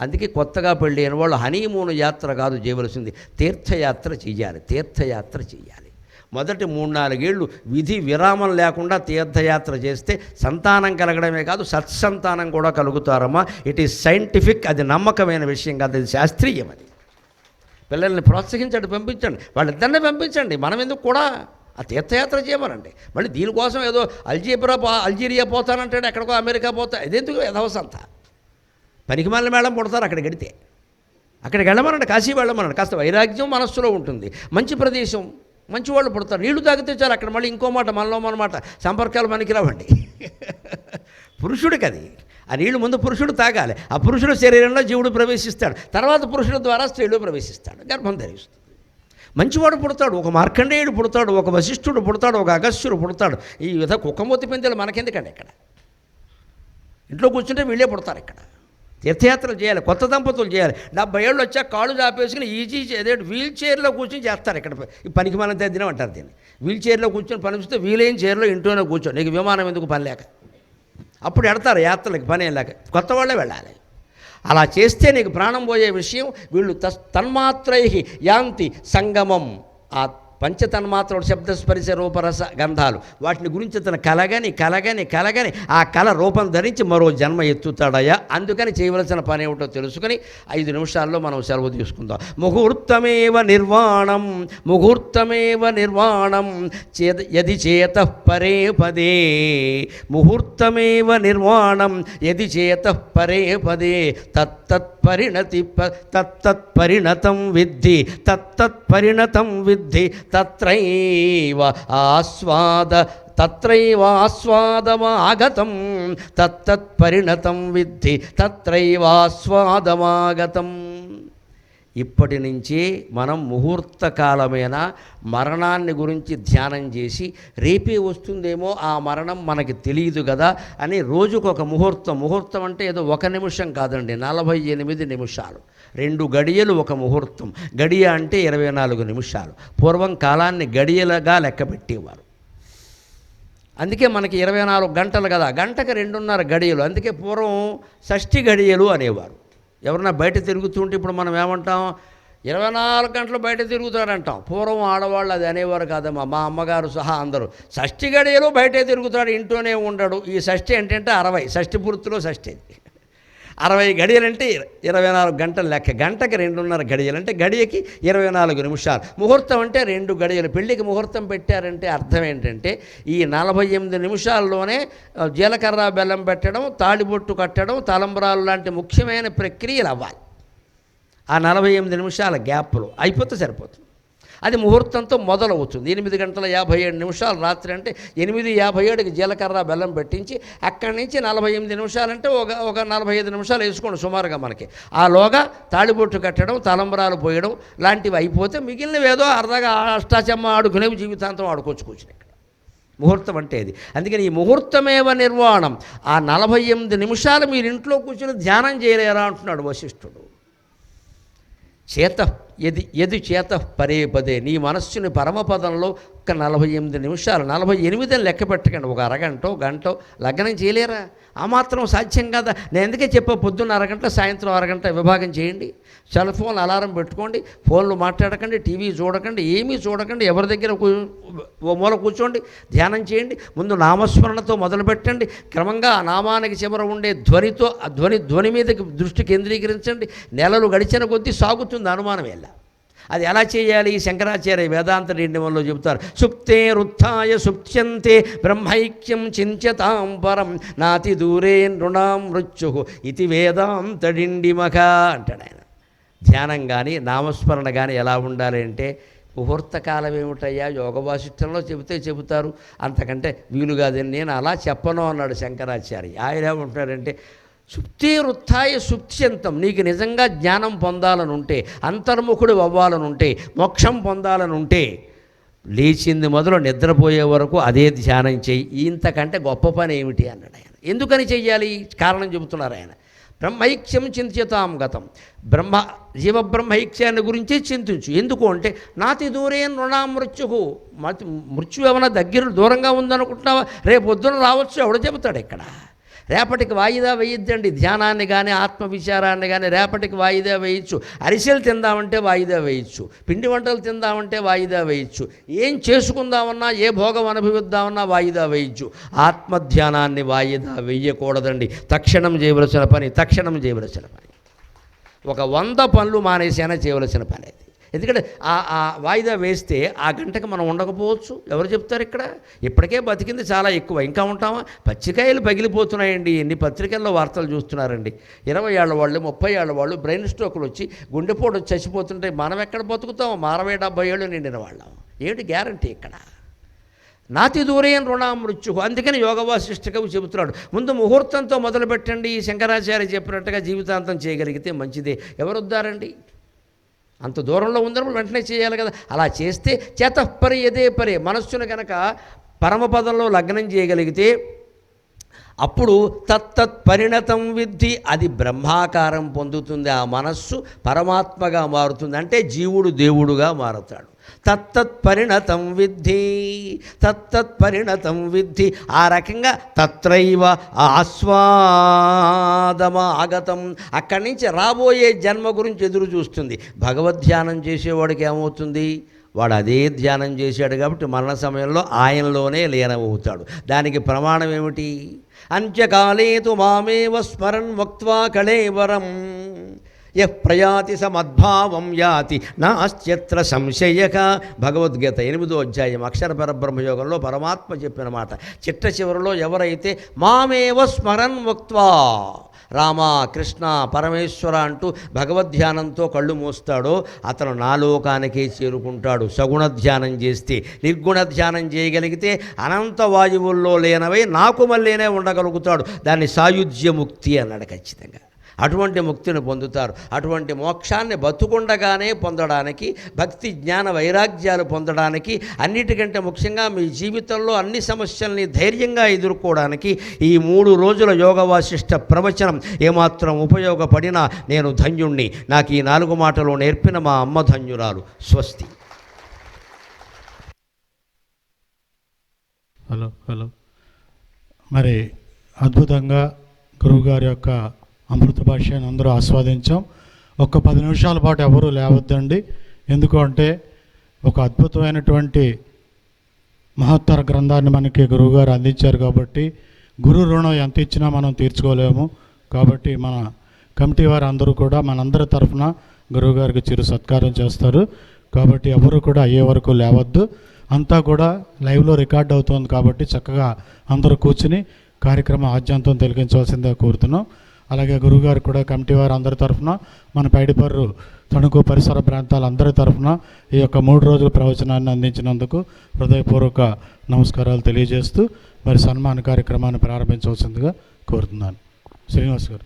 అందుకే కొత్తగా పెళ్ళి అయిన వాళ్ళు హనీమూన్ యాత్ర కాదు చేయవలసింది, తీర్థయాత్ర చెయ్యాలి. మొదటి 3-4 ఏళ్ళు విధి విరామం లేకుండా తీర్థయాత్ర చేస్తే సంతానం కలగడమే కాదు, సత్సంతానం కూడా కలుగుతారమ్మా. ఇట్ ఈజ్ సైంటిఫిక్, అది నమ్మకమైన విషయం కాదు, అది శాస్త్రీయం. అది పిల్లల్ని ప్రోత్సహించండి, పంపించండి, వాళ్ళిద్దరిని పంపించండి. మనం ఎందుకు కూడా ఆ తీర్థయాత్ర చేయమనండి. మళ్ళీ దీనికోసం ఏదో అల్జీరియా పోతానంటాడు, ఎక్కడికో అమెరికా పోతా, ఇదెందుకు ఎదవసంతా పనికిమాలిన మేళం పుడతారు. అక్కడికి వెళ్ళమనండి, కాశీ వెళ్ళమనండి. కాస్త వైరాగ్యం మనస్సులో ఉంటుంది, మంచి ప్రదేశం, మంచి వాళ్ళు పుడతారు. నీళ్లు తాగితే చాలు. అక్కడ మళ్ళీ ఇంకో మాట, మనలో మన మాట, సంపర్కాలు పనికిరావండి. పురుషుడికి అది, ఆ నీళ్లు ముందు పురుషుడు తాగాలి. ఆ పురుషుడు శరీరంలో జీవుడు ప్రవేశిస్తాడు, తర్వాత పురుషుడు ద్వారా స్త్రీలు ప్రవేశిస్తాడు, గర్భం ధరిస్తుంది. మంచివాడు పుడతాడు, ఒక మార్కండేయుడు పుడతాడు, ఒక వశిష్ఠుడు పుడతాడు, ఒక అగస్త్యుడు పుడతాడు. ఈ విధ కుక్కమూతి పెందెలు మనకెందుకండి? ఇక్కడ ఇంట్లో కూర్చుంటే వీళ్ళే పుడతారు. ఇక్కడ తీర్థయాత్రలు చేయాలి, కొత్త దంపతులు చేయాలి. 70 ఏళ్ళు వచ్చాక కాళ్ళు చాపేసుకుని అదే వీల్ చైర్లో కూర్చొని చేస్తారు. ఇక్కడ పనికి మనం తెద్దినం అంటారు దీన్ని. వీల్ చైర్లో కూర్చొని పనిపిస్తే వీలైన చైర్లో ఇంట్లోనే కూర్చొని, నీకు విమానం ఎందుకు పని లేక, అప్పుడు ఎడతారు యాత్రలకి, పని ఏం లేక, కొత్త వాళ్ళే వెళ్ళాలి. అలా చేస్తే నీకు ప్రాణం పోయే విషయం. వీళ్ళు తన్మాత్రై యాంతి సంగమం, ఆ పంచతన్మాత్రలు శబ్దస్పరిశ రూపరస గంధాలు, వాటిని గురించి అతను కలగని ఆ కళ రూపం ధరించి మరో జన్మ ఎత్తుతాడయ్యా. అందుకని చేయవలసిన పని ఏమిటో తెలుసుకుని 5 నిమిషాల్లో మనం సెలవు తీసుకుందాం. ముహూర్తమేవ నిర్వాణం యది చేతః పరే పదే, ముహూర్తమేవ నిర్వాణం యది చేతః పరే పదే, తత్తత్పరిణతం విద్ధి తత్రైవాస్వాదమాగతం, తత్తత్పరిణతం విద్ధి తత్రైవాస్వాదమాగతం. ఇప్పటి నుంచి మనం ముహూర్తకాలమైన మరణాన్ని గురించి ధ్యానం చేసి, రేపే వస్తుందేమో ఆ మరణం మనకి తెలియదు కదా అని రోజుకొక ముహూర్తం అంటే ఏదో 1 నిమిషం కాదండి, 48 నిమిషాలు, 2 గడియలు ఒక ముహూర్తం. గడియ అంటే 24 నిమిషాలు. పూర్వం కాలాన్ని గడియలుగా లెక్క పెట్టేవారు. అందుకే మనకి 24 గంటలు కదా, గంటకు 2.5 గడియలు. అందుకే పూర్వం షష్ఠి గడియలు అనేవారు. ఎవరన్నా బయట తిరుగుతుంటే ఇప్పుడు మనం ఏమంటాం, 24 గంటలు బయట తిరుగుతాడంటాం. పూర్వం ఆడవాళ్ళు అది అనేవారు కాదమ్మా, మా అమ్మగారు సహా అందరూ. షష్ఠి గడియలు బయటే తిరుగుతాడు, ఇంట్లోనే ఉండడు. ఈ షష్ఠి ఏంటంటే 60, షష్ఠి పూర్తిలో షష్ఠి 60 గడియలంటే 24 గంటలు లెక్క. గంటకి 2.5 గడియలంటే గడియకి 24 నిమిషాలు. ముహూర్తం అంటే 2 గడియలు. పెళ్ళికి ముహూర్తం పెట్టారంటే అర్థం ఏంటంటే ఈ 48 నిమిషాల్లోనే జీలకర్ర బెల్లం పెట్టడం, తాళిబొట్టు కట్టడం, తలంబ్రాలు లాంటి ముఖ్యమైన ప్రక్రియలు అవ్వాలి. ఆ 48 నిమిషాల గ్యాప్లో అయిపోతే సరిపోతుంది. అది ముహూర్తంతో మొదలవుతుంది. 8:57 రాత్రి అంటే 8:57కి జీలకర్ర బెల్లం పెట్టించి అక్కడి నుంచి 48 నిమిషాలంటే ఒక 45 నిమిషాలు వేసుకోండి సుమారుగా మనకి. ఆలోగా తాళిబొట్టు కట్టడం, తలంబరాలు పోయడం లాంటివి అయిపోతే మిగిలినవి ఏదో అరదాగా అష్టాచమ్మ ఆడుకునేవి జీవితాంతం ఆడుకోవచ్చు. ఇక్కడ ముహూర్తం అంటే ఇది. అందుకని ఈ ముహూర్తమేవ నిర్వాణం, ఆ 48 నిమిషాలు మీరు ఇంట్లో కూర్చొని ధ్యానం చేయలేరా అంటున్నాడు వశిష్ఠుడు. చేత ఎది చేత పదే పదే, నీ మనస్సుని పరమపదంలో ఒక 48 నిమిషాలు, 48 అని లెక్క పెట్టకండి, ఒక అరగంట గంట లగ్నం చేయలేరా? ఆ మాత్రం సాధ్యం కదా. నేను ఎందుకే చెప్పా, పొద్దున్న అరగంట సాయంత్రం అరగంట విభాగం చేయండి. సెల్ ఫోన్ అలారం పెట్టుకోండి, ఫోన్లు మాట్లాడకండి, టీవీ చూడకండి, ఏమీ చూడకండి, ఎవరి దగ్గర ఓ మూల కూర్చోండి, ధ్యానం చేయండి. ముందు నామస్మరణతో మొదలుపెట్టండి, క్రమంగా ఆ నామానికి చివర ఉండే ధ్వనితో ఆ ధ్వని మీదకి దృష్టి కేంద్రీకరించండి. నెలలు గడిచిన కొద్దీ సాగుతుంది అనుమానం ఎలా. అది ఎలా చేయాలి? శంకరాచార్య వేదాంత నిర్ణయంలో చెబుతారు. సుప్తే రుత్థాయ సుప్త్యంతే బ్రహ్మైక్యం చింత్యతాం పరం నాతి దూరే నృణాం మృత్యు ఇది వేదాంతడిండిమఖ అంటాడు ఆయన. ధ్యానం కానీ నామస్మరణ కానీ ఎలా ఉండాలి అంటే, ముహూర్తకాలం ఏమిటయ్యా యోగ వాసిష్టంలో చెబుతారు, అంతకంటే వీలు కాదని నేను అలా చెప్పను అన్నాడు శంకరాచార్య. ఆయన ఏమంటాడంటే, సుప్తిరుత్థాయ సుప్త్యంతం, నీకు నిజంగా జ్ఞానం పొందాలనుంటే, అంతర్ముఖుడు అవ్వాలనుంటే, మోక్షం పొందాలనుంటే, లేచింది మొదలు నిద్రపోయే వరకు అదే ధ్యానం చేయి. ఇంతకంటే గొప్ప పని ఏమిటి అన్నాడు ఆయన. ఎందుకని చెయ్యాలి? కారణం చెబుతున్నారు ఆయన. బ్రహ్మైక్యం చింత్యతాం గతం, జీవబ్రహ్మైక్యాన్ని గురించి చింతించు. ఎందుకు అంటే, నాతి దూరే నృణాం మృత్యు, మృత్యు ఏమైనా దగ్గర దూరంగా ఉందనుకుంటున్నావా? రేపు పొద్దున రావచ్చు, ఎవడు చెబుతాడు ఇక్కడ. రేపటికి వాయిదా వేయొద్దండి ధ్యానాన్ని కానీ ఆత్మవిచారాన్ని కానీ. రేపటికి వాయిదా వేయచ్చు. అరిసెలు తిందామంటే వాయిదా వేయచ్చు, పిండి వంటలు తిందామంటే వాయిదా వేయచ్చు, ఏం చేసుకుందామన్నా ఏ భోగం అనుభవిద్దామన్నా వాయిదా వేయచ్చు. ఆత్మధ్యానాన్ని వాయిదా వేయకూడదండి. తక్షణం చేయవలసిన పని. ఒక 100 పనులు మానేసైనా చేయవలసిన పని అది. ఎందుకంటే ఆ వాయిదా వేస్తే ఆ గంటకు మనం ఉండకపోవచ్చు. ఎవరు చెప్తారు ఇక్కడ? ఇప్పటికే బతికింది చాలా ఎక్కువ, ఇంకా ఉంటామా? పచ్చికాయలు పగిలిపోతున్నాయండి. ఎన్ని పత్రికల్లో వార్తలు చూస్తున్నారండి. 20 ఏళ్ల వాళ్ళు, 30 ఏళ్ల వాళ్ళు బ్రెయిన్ స్ట్రోకులు వచ్చి గుండెపోటు వచ్చి చచ్చిపోతుంటే మనం ఎక్కడ బతుకుతామో? 60-70 ఏళ్ళు నిండిన వాళ్ళం. ఏమిటి గ్యారంటీ ఇక్కడ? నాతి దూరేం రుణాం మృత్యు. అందుకని యోగ వాసిష్ఠ కవి చెబుతున్నాడు, ముందు ముహూర్తంతో మొదలుపెట్టండి. శంకరాచార్య చెప్పినట్టుగా జీవితాంతం చేయగలిగితే మంచిదే. ఎవరు వద్దారండి? అంత దూరంలో ఉందని వెంటనే చేయాలి కదా. అలా చేస్తే చేతపరి ఎదే పరే, మనస్సును కనుక పరమపదంలో లగ్నం చేయగలిగితే అప్పుడు తత్తత్ పరిణతం విద్ధి, అది బ్రహ్మాకారం పొందుతుంది. ఆ మనస్సు పరమాత్మగా మారుతుంది, అంటే జీవుడు దేవుడుగా మారుతాడు. తత్తత్ పరిణతం విద్ధి. ఆ రకంగా తత్రైవ ఆస్వాదమాగతం, అక్కడి నుంచి రాబోయే జన్మ గురించి ఎదురు చూస్తుంది. భగవద్ధ్యానం చేసేవాడికి ఏమవుతుంది? వాడు అదే ధ్యానం చేశాడు కాబట్టి మరణ సమయంలో ఆయనలోనే లీనమవుతాడు. దానికి ప్రమాణం ఏమిటి? అంత్యకాలేతు మామేవ స్మరన్ వక్త్వా కళేవరం ప్రయాతి సమద్భావం యాతి నాస్త్యత్ర సంశయక. భగవద్గీత 8వ అధ్యాయం అక్షర పరబ్రహ్మయోగంలో పరమాత్మ చెప్పిన మాట. చిట్ట చివరిలో ఎవరైతే మామేవ స్మరన్ వక్త్వా, రామ కృష్ణ పరమేశ్వర అంటూ భగవద్ధ్యానంతో కళ్ళు మూస్తాడో అతను నాలోకానికే చేరుకుంటాడు. సగుణ ధ్యానం చేస్తే, నిర్గుణ ధ్యానం చేయగలిగితే అనంత వాయువుల్లో లేనవై నాకు మళ్ళీనే ఉండగలుగుతాడు. దాన్ని సాయుధ్యముక్తి అన్నాడు ఖచ్చితంగా. అటువంటి ముక్తిని పొందుతారు. అటువంటి మోక్షాన్ని బతుకుండగానే పొందడానికి, భక్తి జ్ఞాన వైరాగ్యాలు పొందడానికి, అన్నిటికంటే ముఖ్యంగా మీ జీవితంలో అన్ని సమస్యల్ని ధైర్యంగా ఎదుర్కోవడానికి ఈ 3 రోజుల యోగ వాసిష్ఠ ప్రవచనం ఏమాత్రం ఉపయోగపడినా నేను ధన్యుణ్ణి. నాకు ఈ 4 మాటలు నేర్పిన మా అమ్మ ధన్యురాలు. స్వస్తి. హలో మరి అద్భుతంగా గురువుగారి యొక్క అమృత భాష్యాన్ని అందరూ ఆస్వాదించాం. ఒక 10 నిమిషాల పాటు ఎవరూ లేవద్దండి. ఎందుకు అంటే ఒక అద్భుతమైనటువంటి మహత్తర గ్రంథాన్ని మనకి గురువుగారు అందించారు కాబట్టి గురు రుణం ఎంత ఇచ్చినా మనం తీర్చుకోలేము. కాబట్టి మన కమిటీ వారు అందరూ కూడా మనందరి తరఫున గురువుగారికి చిరు సత్కారం చేస్తారు. కాబట్టి ఎవరు కూడా అయ్యే వరకు లేవద్దు. అంతా కూడా లైవ్లో రికార్డ్ అవుతుంది కాబట్టి చక్కగా అందరూ కూర్చుని కార్యక్రమం ఆద్యంతం తిలకించవలసిందిగా కోరుతున్నాం. అలాగే గురువుగారు కూడా కమిటీ వారు అందరి తరఫున, మన పైడిపర్రు తణుకు పరిసర ప్రాంతాల అందరి తరఫున ఈ యొక్క 3 రోజుల ప్రవచనాన్ని అందించినందుకు హృదయపూర్వక నమస్కారాలు తెలియజేస్తూ మరి సన్మాన కార్యక్రమాన్ని ప్రారంభించవలసిందిగా కోరుతున్నాను. శ్రీనివాస్ గారు.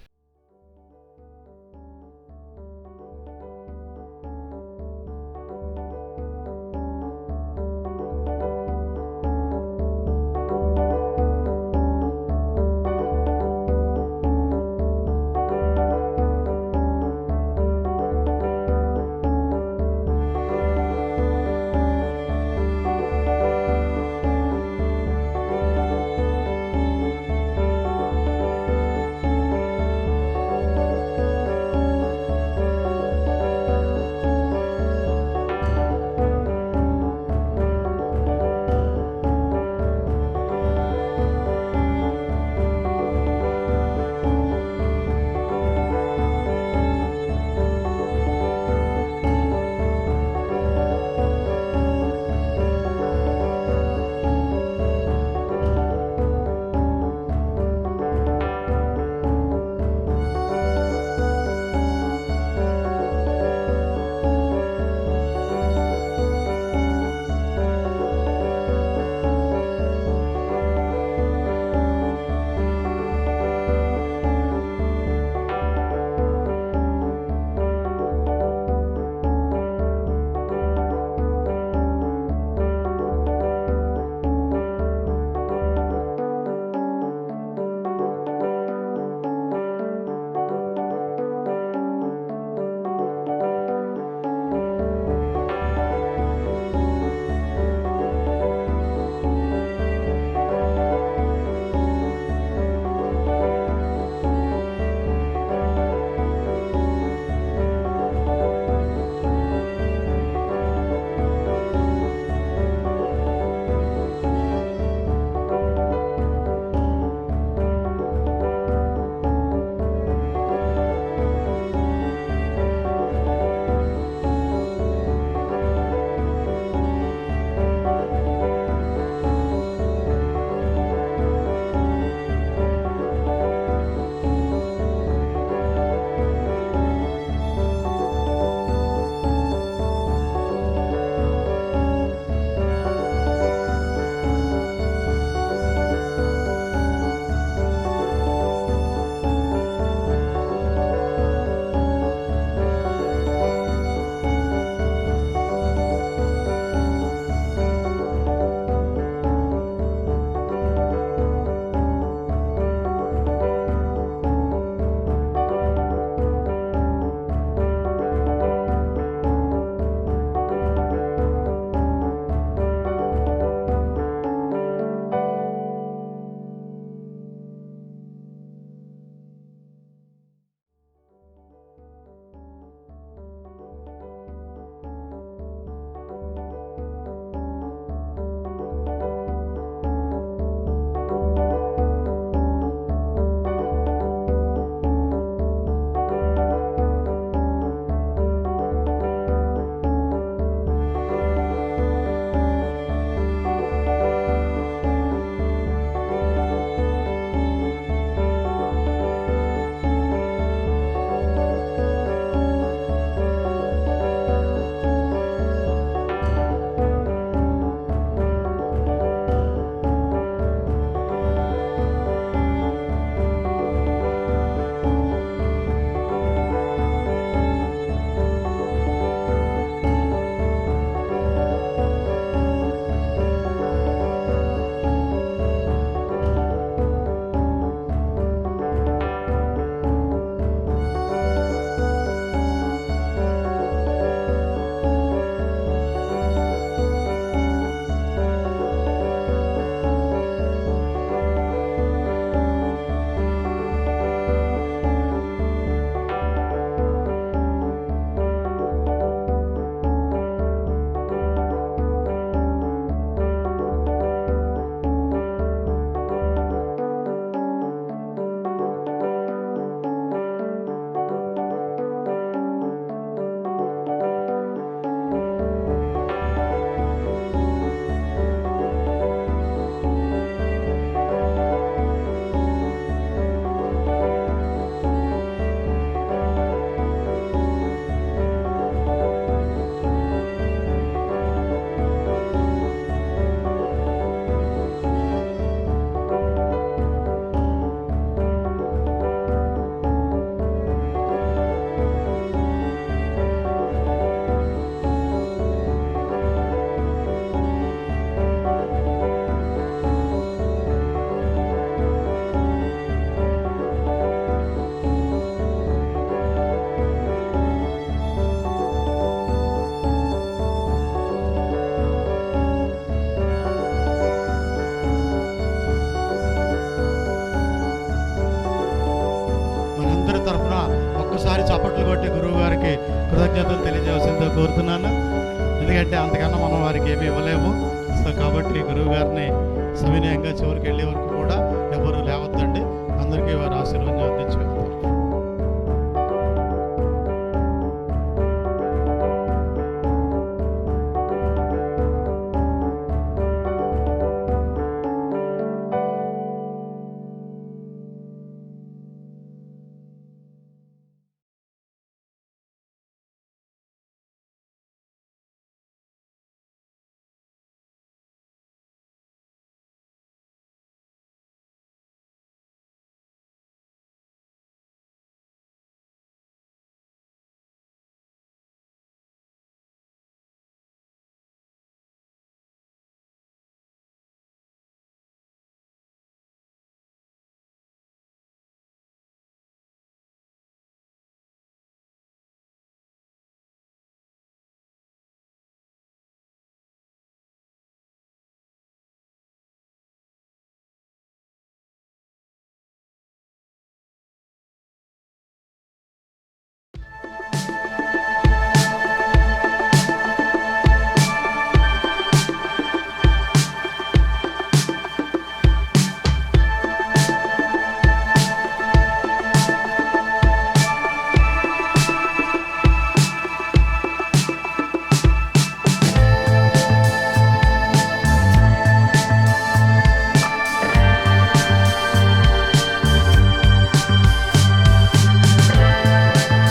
కృతజ్ఞతలు తెలియజేయాల్సిందో కోరుతున్నాను. ఎందుకంటే అంతకన్నా మనం వారికి ఏమీ ఇవ్వలేము. సో కాబట్టి గురువు గారిని సవినయంగా చివరికి వెళ్ళే వరకు